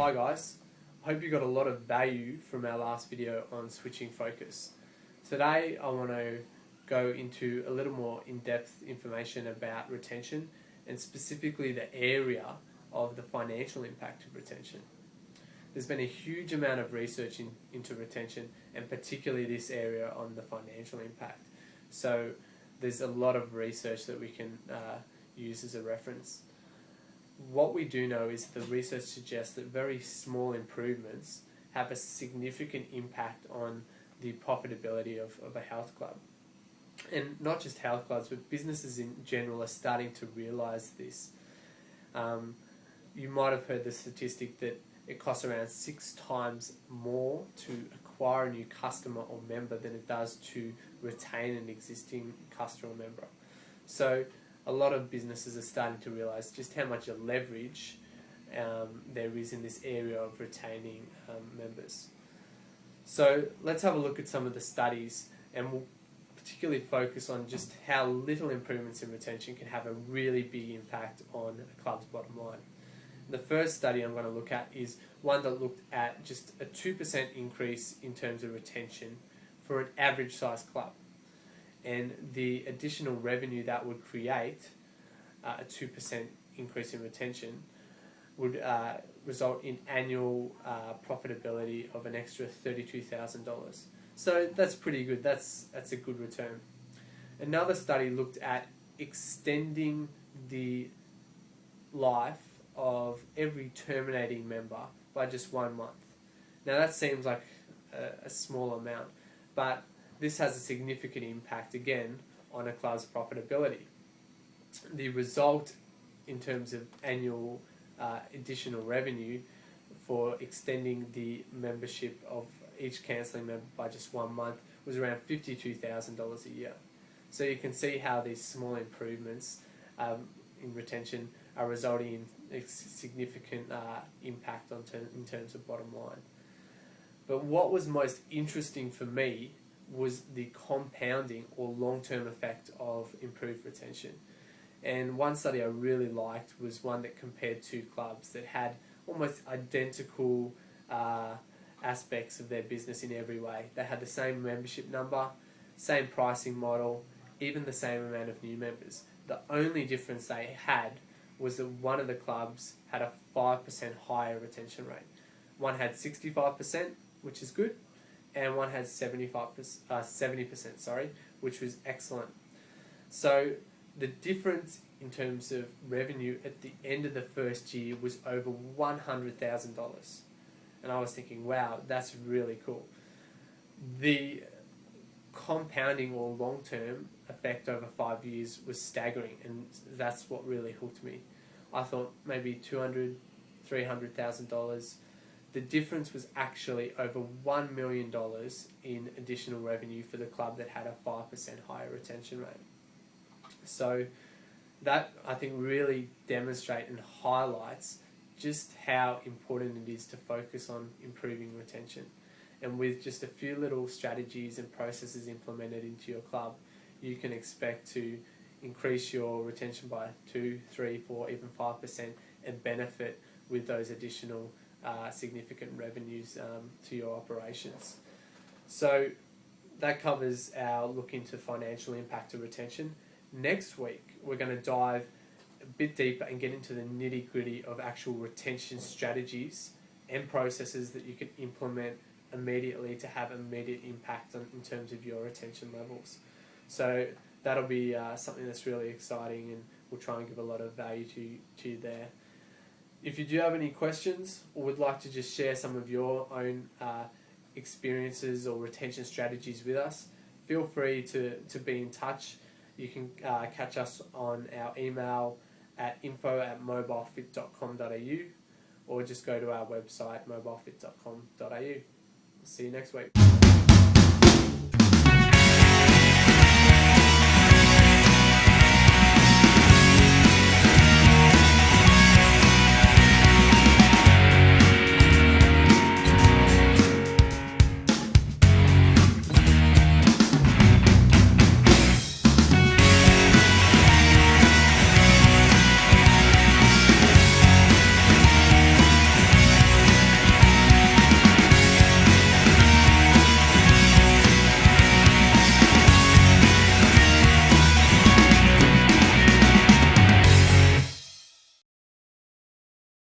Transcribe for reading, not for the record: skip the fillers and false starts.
Hi guys, hope you got a lot of value from our last video on switching focus. Today I want to go into a little more in-depth information about retention and specifically the area of the financial impact of retention. There's been a huge amount of research into retention and particularly this area on the financial impact. So there's a lot of research that we can use as a reference. What we do know is the research suggests that very small improvements have a significant impact on the profitability of a health club. And not just health clubs, but businesses in general are starting to realise this. You might have heard the statistic that it costs around 6 times more to acquire a new customer or member than it does to retain an existing customer or member. So a lot of businesses are starting to realise just how much leverage there is in this area of retaining members. So let's have a look at some of the studies, and we'll particularly focus on just how little improvements in retention can have a really big impact on a club's bottom line. The first study I'm going to look at is one that looked at just a 2% increase in terms of retention for an average size club. And the additional revenue that would create a 2% increase in retention would result in annual profitability of an extra $32,000. So that's pretty good. That's a good return. Another study looked at extending the life of every terminating member by just 1 month. Now that seems like a small amount, but this has a significant impact again on a club's profitability. The result in terms of annual additional revenue for extending the membership of each cancelling member by just 1 month was around $52,000 a year. So you can see how these small improvements in retention are resulting in a significant impact in terms of bottom line. But what was most interesting for me was the compounding or long-term effect of improved retention. And one study I really liked was one that compared two clubs that had almost identical aspects of their business in every way. They had the same membership number, same pricing model, even the same amount of new members. The only difference they had was that one of the clubs had a 5% higher retention rate. One had 65%, which is good, and one had 70%, which was excellent. So the difference in terms of revenue at the end of the first year was over $100,000. And I was thinking, wow, that's really cool. The compounding or long-term effect over 5 years was staggering, and that's what really hooked me. I thought maybe $200,000, $300,000. The difference was actually over $1 million in additional revenue for the club that had a 5% higher retention rate. So that, I think, really demonstrates and highlights just how important it is to focus on improving retention. And with just a few little strategies and processes implemented into your club, you can expect to increase your retention by 2, 3, 4, even 5% and benefit with those additional significant revenues to your operations. So that covers our look into financial impact of retention. Next week, we're going to dive a bit deeper and get into the nitty-gritty of actual retention strategies and processes that you can implement immediately to have immediate impact in terms of your retention levels. So that'll be something that's really exciting, and we'll try and give a lot of value to you there. If you do have any questions or would like to just share some of your own experiences or retention strategies with us, feel free to be in touch. You can catch us on our email at info@mobilefit.com.au or just go to our website mobilefit.com.au. See you next week.